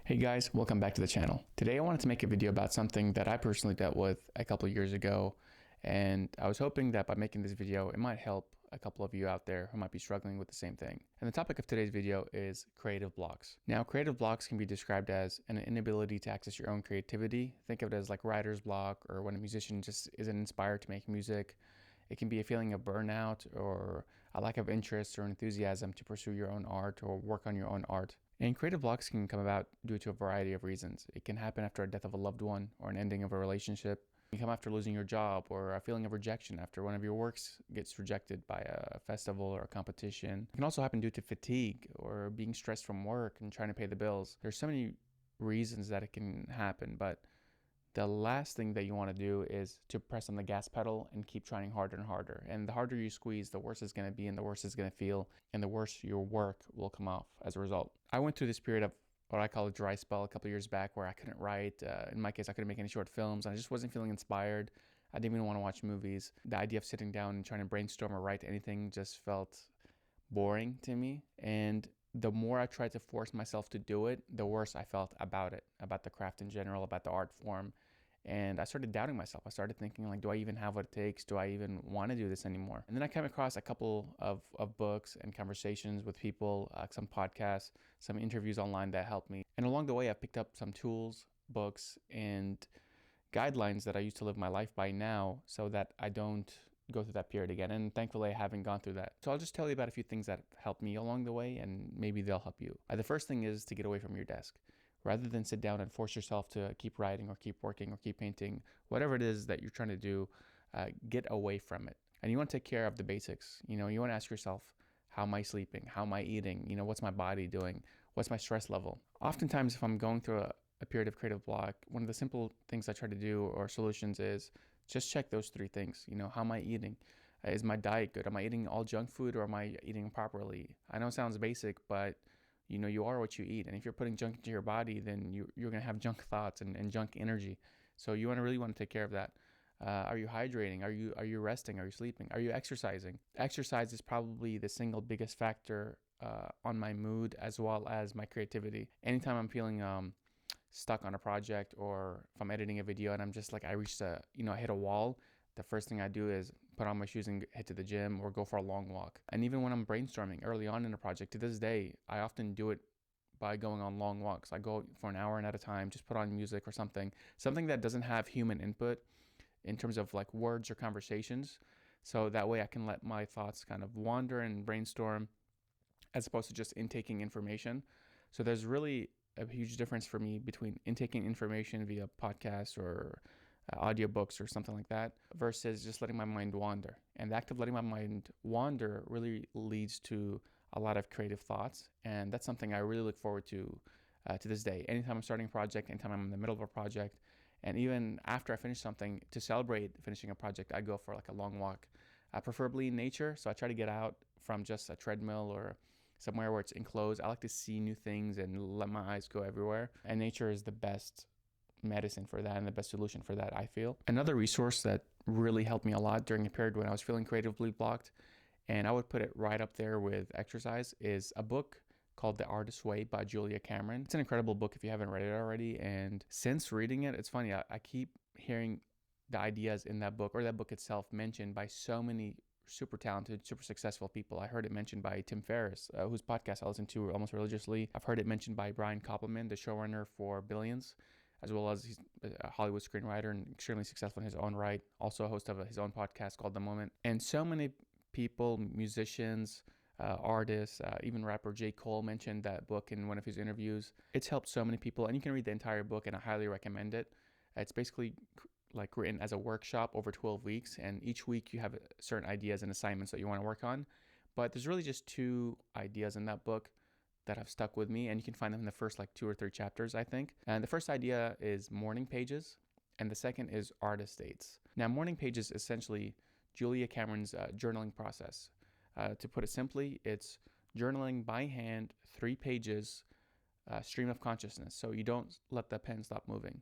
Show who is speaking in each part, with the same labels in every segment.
Speaker 1: Hey guys, welcome back to the channel. Today I wanted to make a video about something that I personally dealt with a couple of years ago, and I was hoping that by making this video it might help a couple of you out there who might be struggling with the same thing. And the topic of today's video is creative blocks. Now, creative blocks can be described as an inability to access your own creativity. Think of it as like writer's block, or when a musician just isn't inspired to make music. It can be a feeling of burnout or a lack of interest or enthusiasm to pursue your own art or work on your own art. And creative blocks can come about due to a variety of reasons. It can happen after a death of a loved one or an ending of a relationship. It can come after losing your job or a feeling of rejection after one of your works gets rejected by a festival or a competition. It can also happen due to fatigue or being stressed from work and trying to pay the bills. There's so many reasons that it can happen, but the last thing that you want to do is to press on the gas pedal and keep trying harder and harder. And the harder you squeeze, the worse it's going to be and the worse it's going to feel and the worse your work will come off as a result. I went through this period of what I call a dry spell a couple of years back where I couldn't write. In my case, I couldn't make any short films and I just wasn't feeling inspired. I didn't even want to watch movies. The idea of sitting down and trying to brainstorm or write anything just felt boring to me. And the more I tried to force myself to do it, the worse I felt about it, about the craft in general, about the art form. And I started doubting myself. I started thinking, like, do I even have what it takes? Do I even want to do this anymore? And then I came across a couple of books and conversations with people, some podcasts, some interviews online that helped me. And along the way, I picked up some tools, books, and guidelines that I used to live my life by now so that I don't go through that period again. And thankfully, I haven't gone through that. So I'll just tell you about a few things that helped me along the way, and maybe they'll help you. The first thing is to get away from your desk. Rather than sit down and force yourself to keep writing or keep working or keep painting, whatever it is that you're trying to do, get away from it. And you want to take care of the basics. You want to ask yourself, how am I sleeping? How am I eating? What's my body doing? What's my stress level? Oftentimes, if I'm going through a period of creative block, one of the simple things I try to do or solutions is just check those three things. How am I eating? Is my diet good? Am I eating all junk food or am I eating properly? I know it sounds basic, but you are what you eat. And if you're putting junk into your body, then you're going to have junk thoughts and junk energy. So you really want to take care of that. Are you hydrating? Are you resting? Are you sleeping? Are you exercising? Exercise is probably the single biggest factor on my mood as well as my creativity. Anytime I'm feeling stuck on a project, or if I'm editing a video and I'm just like, I hit a wall, the first thing I do is put on my shoes and head to the gym or go for a long walk. And even when I'm brainstorming early on in a project, to this day, I often do it by going on long walks. I go for an hour and at a time, just put on music or something that doesn't have human input in terms of like words or conversations. So that way I can let my thoughts kind of wander and brainstorm as opposed to just intaking information. So there's really a huge difference for me between intaking information via podcasts or audiobooks or something like that versus just letting my mind wander. And the act of letting my mind wander really leads to a lot of creative thoughts. And that's something I really look forward to this day. Anytime I'm starting a project, anytime I'm in the middle of a project, and even after I finish something, to celebrate finishing a project, I go for like a long walk, preferably in nature. So I try to get out from just a treadmill or somewhere where it's enclosed. I like to see new things and let my eyes go everywhere. And nature is the best medicine for that and the best solution for that, I feel. Another resource that really helped me a lot during a period when I was feeling creatively blocked, and I would put it right up there with exercise, is a book called The Artist's Way by Julia Cameron. It's an incredible book if you haven't read it already. And since reading it, it's funny, I keep hearing the ideas in that book or that book itself mentioned by so many super talented, super successful people. I heard it mentioned by Tim Ferriss, whose podcast I listen to almost religiously. I've heard it mentioned by Brian Koppelman, the showrunner for Billions, as well as he's a Hollywood screenwriter and extremely successful in his own right. Also a host of his own podcast called The Moment. And so many people, musicians, artists, even rapper J. Cole mentioned that book in one of his interviews. It's helped so many people, and you can read the entire book, and I highly recommend it. It's basically like written as a workshop over 12 weeks, and each week you have certain ideas and assignments that you want to work on. But there's really just two ideas in that book that have stuck with me, and you can find them in the first like 2 or 3 chapters, I think. And the first idea is morning pages, and the second is artist dates. Now, morning pages is essentially Julia Cameron's journaling process. To put it simply, it's journaling by hand, 3 pages, stream of consciousness. So you don't let the pen stop moving.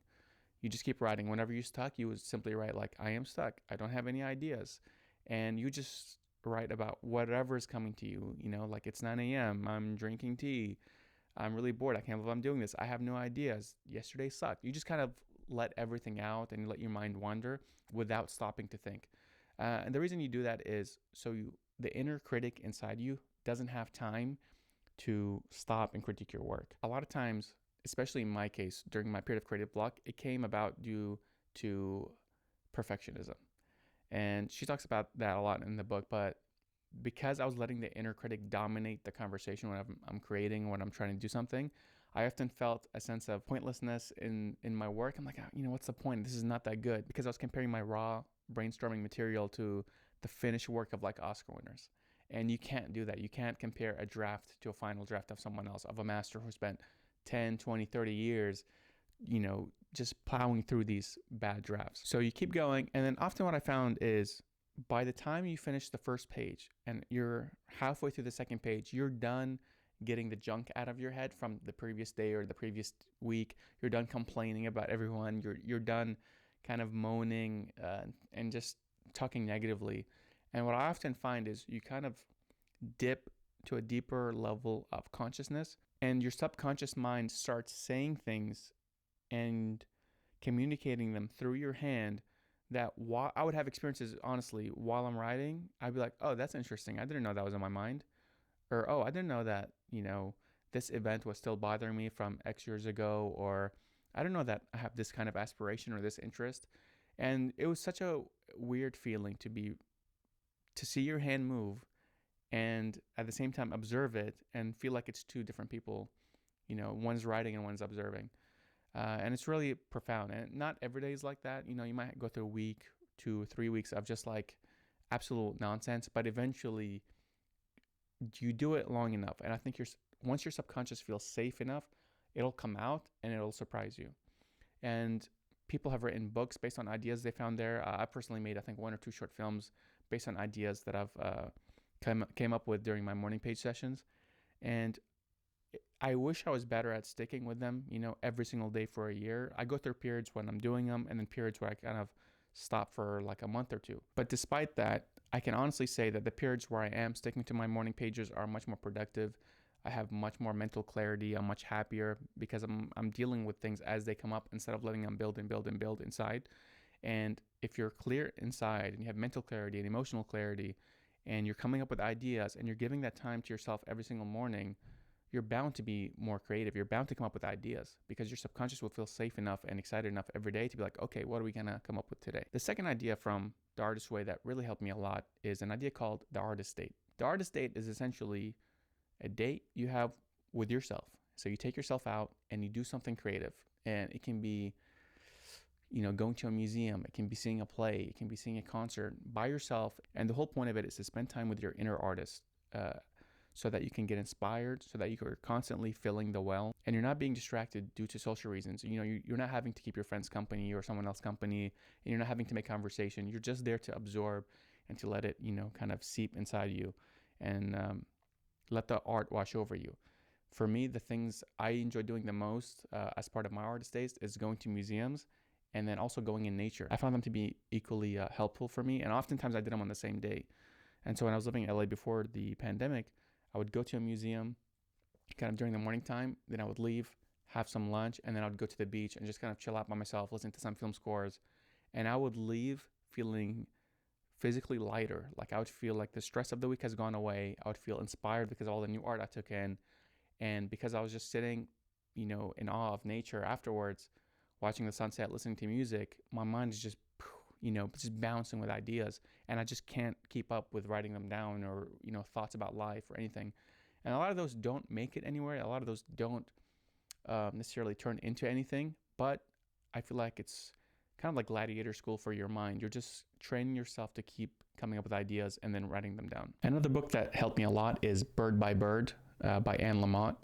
Speaker 1: You just keep writing. Whenever you're stuck, you would simply write like, I am stuck. I don't have any ideas. And you just write about whatever is coming to you. Like it's 9 a.m. I'm drinking tea. I'm really bored. I can't believe I'm doing this. I have no ideas. Yesterday sucked. You just kind of let everything out and you let your mind wander without stopping to think. And the reason you do that is the inner critic inside you doesn't have time to stop and critique your work. A lot of times, especially in my case, during my period of creative block, it came about due to perfectionism. And she talks about that a lot in the book, but because I was letting the inner critic dominate the conversation when I'm creating, when I'm trying to do something, I often felt a sense of pointlessness in my work. I'm like, what's the point? This is not that good, because I was comparing my raw brainstorming material to the finished work of like Oscar winners. And you can't do that. You can't compare a draft to a final draft of someone else, of a master who spent 10, 20, 30 years, just plowing through these bad drafts. So you keep going. And then often what I found is by the time you finish the first page and you're halfway through the second page, you're done getting the junk out of your head from the previous day or the previous week. You're done complaining about everyone. You're done kind of moaning and just talking negatively. And what I often find is you kind of dip to a deeper level of consciousness, and your subconscious mind starts saying things and communicating them through your hand that while I would have experiences, honestly, while I'm writing, I'd be like, oh, that's interesting. I didn't know that was on my mind. Or, oh, I didn't know that, this event was still bothering me from X years ago. Or I don't know that I have this kind of aspiration or this interest. And it was such a weird feeling to see your hand move and at the same time observe it and feel like it's two different people. One's writing and one's observing. And it's really profound. And not every day is like that. You might go through a week, 2, 3 weeks of just like absolute nonsense, but eventually you do it long enough. And I think once your subconscious feels safe enough, it'll come out and it'll surprise you. And people have written books based on ideas they found there. I personally made, I think, 1 or 2 short films based on ideas that I've came up with during my morning page sessions. And I wish I was better at sticking with them, every single day for a year. I go through periods when I'm doing them and then periods where I kind of stop for like a month or two. But despite that, I can honestly say that the periods where I am sticking to my morning pages are much more productive. I have much more mental clarity. I'm much happier because I'm dealing with things as they come up instead of letting them build and build and build inside. And if you're clear inside and you have mental clarity and emotional clarity and you're coming up with ideas and you're giving that time to yourself every single morning, you're bound to be more creative. You're bound to come up with ideas because your subconscious will feel safe enough and excited enough every day to be like, okay, what are we going to come up with today? The second idea from The Artist Way that really helped me a lot is an idea called the artist state. The artist state is essentially a date you have with yourself. So you take yourself out and you do something creative. And it can be, going to a museum. It can be seeing a play. It can be seeing a concert by yourself. And the whole point of it is to spend time with your inner artist. So that you can get inspired, so that you're constantly filling the well and you're not being distracted due to social reasons. You're not having to keep your friends company or someone else company, and you're not having to make conversation. You're just there to absorb and to let it, kind of seep inside you and let the art wash over you. For me, the things I enjoy doing the most as part of my artist days is going to museums and then also going in nature. I found them to be equally helpful for me, and oftentimes I did them on the same day. And so when I was living in LA before the pandemic, I would go to a museum kind of during the morning time, then I would leave, have some lunch, and then I would go to the beach and just kind of chill out by myself, listen to some film scores. And I would leave feeling physically lighter. Like I would feel like the stress of the week has gone away. I would feel inspired because of all the new art I took in. And because I was just sitting, in awe of nature afterwards, watching the sunset, listening to music, my mind is just bouncing with ideas, and I just can't keep up with writing them down or, thoughts about life or anything. And a lot of those don't make it anywhere. A lot of those don't necessarily turn into anything, but I feel like it's kind of like gladiator school for your mind. You're just training yourself to keep coming up with ideas and then writing them down. Another book that helped me a lot is Bird by Bird by Lamott.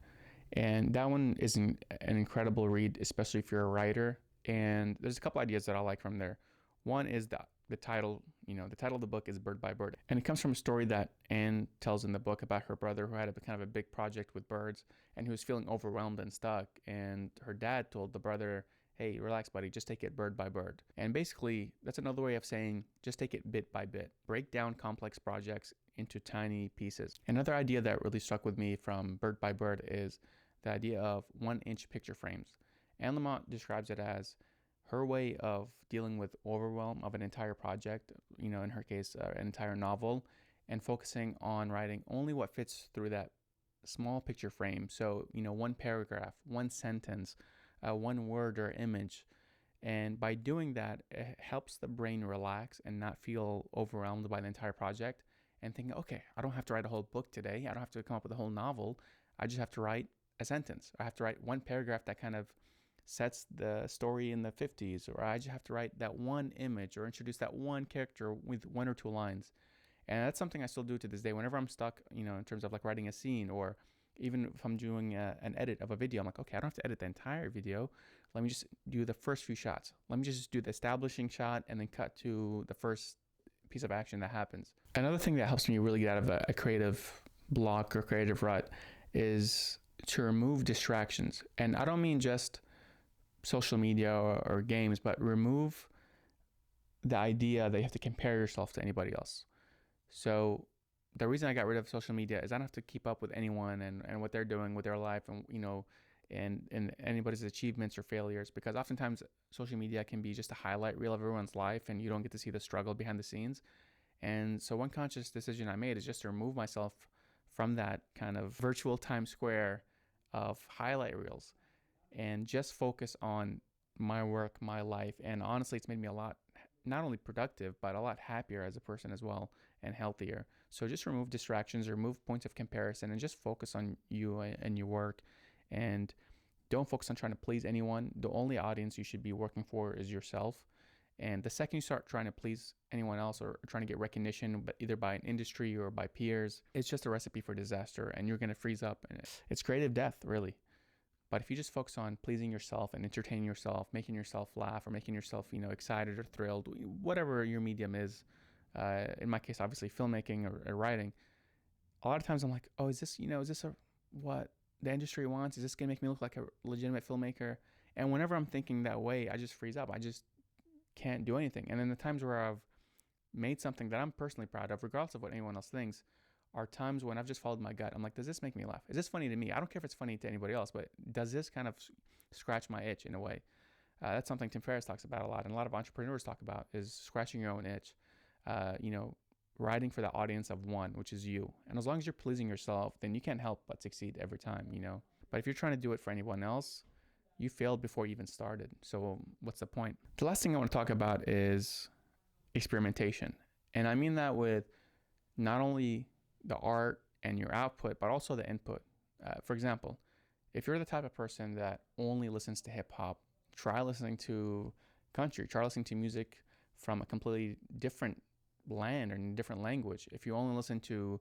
Speaker 1: And that one is an incredible read, especially if you're a writer. And there's a couple ideas that I like from there. One is the title, the title of the book is Bird by Bird. And it comes from a story that Anne tells in the book about her brother who had a kind of a big project with birds and who was feeling overwhelmed and stuck. And her dad told the brother, hey, relax, buddy, just take it bird by bird. And basically, that's another way of saying just take it bit by bit. Break down complex projects into tiny pieces. Another idea that really stuck with me from Bird by Bird is the idea of 1-inch picture frames. And Lamott describes it as her way of dealing with overwhelm of an entire project, in her case, an entire novel, and focusing on writing only what fits through that small picture frame. So, one paragraph, one sentence, one word or image. And by doing that, it helps the brain relax and not feel overwhelmed by the entire project and think, okay, I don't have to write a whole book today. I don't have to come up with a whole novel. I just have to write a sentence. I have to write one paragraph that kind of sets the story in the 50s, or I just have to write that one image or introduce that one character with 1 or 2 lines. And that's something I still do to this day. Whenever I'm stuck, in terms of like writing a scene, or even if I'm doing an edit of a video, I'm like, okay, I don't have to edit the entire video. Let me just do the first few shots. Let me just do the establishing shot and then cut to the first piece of action that happens. Another thing that helps me really get out of a creative block or creative rut is to remove distractions. And I don't mean just social media or games, but remove the idea that you have to compare yourself to anybody else. So the reason I got rid of social media is I don't have to keep up with anyone and what they're doing with their life, and anybody's achievements or failures, because oftentimes social media can be just a highlight reel of everyone's life and you don't get to see the struggle behind the scenes. And so one conscious decision I made is just to remove myself from that kind of virtual Times Square of highlight reels and just focus on my work, my life. And honestly, it's made me a lot, not only productive, but a lot happier as a person as well, and healthier. So just remove distractions, remove points of comparison, and just focus on you and your work. And don't focus on trying to please anyone. The only audience you should be working for is yourself. And the second you start trying to please anyone else or trying to get recognition, but either by an industry or by peers, it's just a recipe for disaster, and you're going to freeze up. And it's creative death, really. But if you just focus on pleasing yourself and entertaining yourself, making yourself laugh, or making yourself, excited or thrilled, whatever your medium is, in my case, obviously filmmaking or writing, a lot of times I'm like, oh, is this what the industry wants? Is this going to make me look like a legitimate filmmaker? And whenever I'm thinking that way, I just freeze up. I just can't do anything. And then the times where I've made something that I'm personally proud of, regardless of what anyone else thinks, are times when I've just followed my gut. I'm like, does this make me laugh? Is this funny to me? I don't care if it's funny to anybody else, but does this kind of scratch my itch in a way? That's something Tim Ferriss talks about a lot, and a lot of entrepreneurs talk about, is scratching your own itch. Writing for the audience of one, which is you. And as long as you're pleasing yourself, then you can't help but succeed every time, But if you're trying to do it for anyone else, you failed before you even started. So what's the point? The last thing I want to talk about is experimentation. And I mean that with not only the art and your output, but also the input. For example, if you're the type of person that only listens to hip hop, try listening to country, try listening to music from a completely different land or in a different language. If you only listen to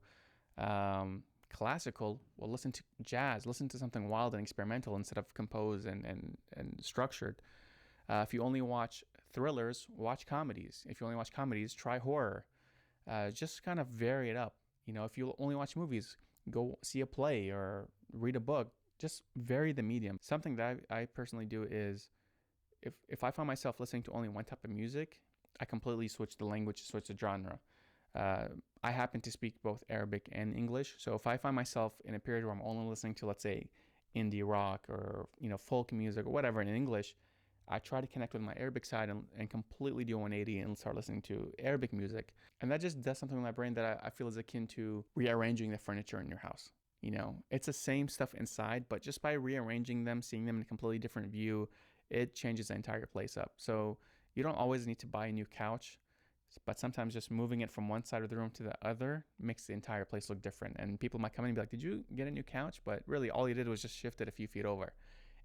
Speaker 1: classical, well, listen to jazz, listen to something wild and experimental instead of composed and structured. If you only watch thrillers, watch comedies. If you only watch comedies, try horror. Just kind of vary it up. If you only watch movies, go see a play or read a book. Just vary the medium. Something that I personally do is if I find myself listening to only one type of music, I completely switch the language, switch the genre. I happen to speak both Arabic and English. So if I find myself in a period where I'm only listening to, let's say, indie rock or, folk music or whatever in English, I try to connect with my Arabic side and completely do 180 and start listening to Arabic music. And that just does something in my brain that I feel is akin to rearranging the furniture in your house. It's the same stuff inside, but just by rearranging them, seeing them in a completely different view, it changes the entire place up. So you don't always need to buy a new couch, but sometimes just moving it from one side of the room to the other makes the entire place look different. And people might come in and be like, did you get a new couch? But really all you did was just shift it a few feet over.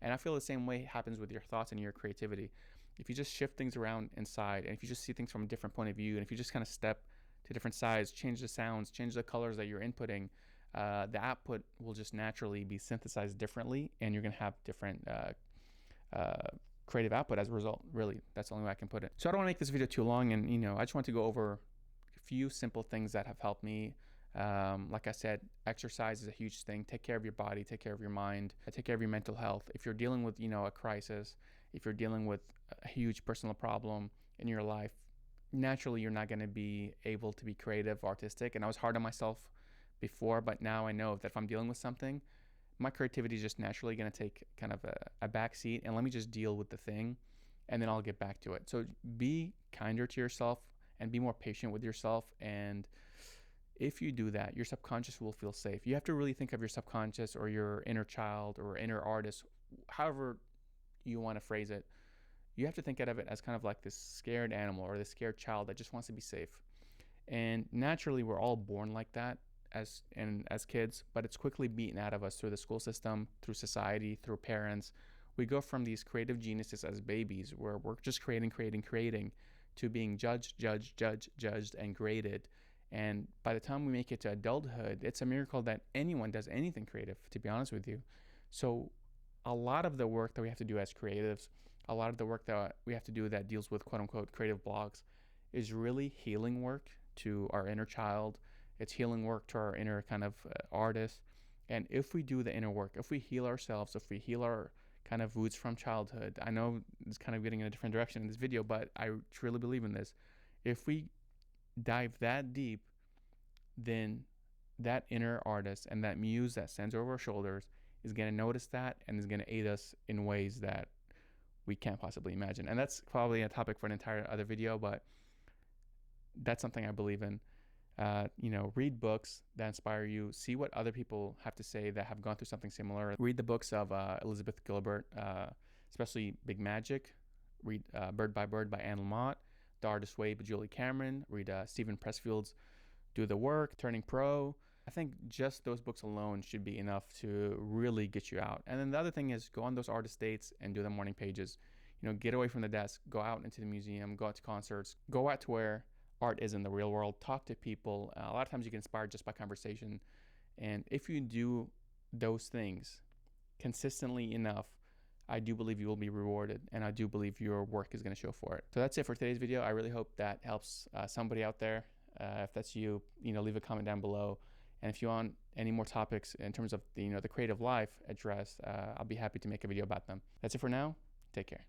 Speaker 1: And I feel the same way happens with your thoughts and your creativity. If you just shift things around inside, and if you just see things from a different point of view, and if you just kind of step to different sides, change the sounds, change the colors that you're inputting, the output will just naturally be synthesized differently, and you're going to have different creative output as a result. Really, that's the only way I can put it. So I don't want to make this video too long, and I just want to go over a few simple things that have helped me. Like I said, exercise is a huge thing. Take care of your body, take care of your mind, take care of your mental health. If you're dealing with, a crisis, if you're dealing with a huge personal problem in your life, naturally you're not going to be able to be creative, artistic. And I was hard on myself before, but now I know that if I'm dealing with something, my creativity is just naturally going to take kind of a back seat, and let me just deal with the thing, and then I'll get back to it. So be kinder to yourself and be more patient with yourself. And if you do that, your subconscious will feel safe. You have to really think of your subconscious or your inner child or inner artist, however you want to phrase it. You have to think of it as kind of like this scared animal or this scared child that just wants to be safe. And naturally, we're all born like that as kids, but it's quickly beaten out of us through the school system, through society, through parents. We go from these creative geniuses as babies, where we're just creating, to being judged, and graded. And by the time we make it to adulthood, it's a miracle that anyone does anything creative, to be honest with you. So a lot of the work that we have to do as creatives, a lot of the work that we have to do that deals with quote unquote creative blocks, is really healing work to our inner child. It's healing work to our inner kind of artist. And if we do the inner work, if we heal ourselves, if we heal our kind of roots from childhood, I know it's kind of getting in a different direction in this video, but I truly believe in this. If we dive that deep, then that inner artist and that muse that stands over our shoulders is going to notice that and is going to aid us in ways that we can't possibly imagine. And that's probably a topic for an entire other video, but that's something I believe in. Read books that inspire you. See what other people have to say that have gone through something similar. Read the books of Elizabeth Gilbert, especially Big Magic. Read Bird by Bird by Lamott, The Artist's Way by Julie Cameron. Read Stephen Pressfield's Do the Work, Turning Pro. I think just those books alone should be enough to really get you out. And then the other thing is go on those artist dates and do the morning pages. Get away from the desk, go out into the museum, go out to concerts, go out to where art is in the real world, talk to people. A lot of times you get inspired just by conversation. And if you do those things consistently enough, I do believe you will be rewarded, and I do believe your work is going to show for it. So that's it for today's video. I really hope that helps somebody out there. If that's you, leave a comment down below. And if you want any more topics in terms of the creative life addressed, I'll be happy to make a video about them. That's it for now. Take care.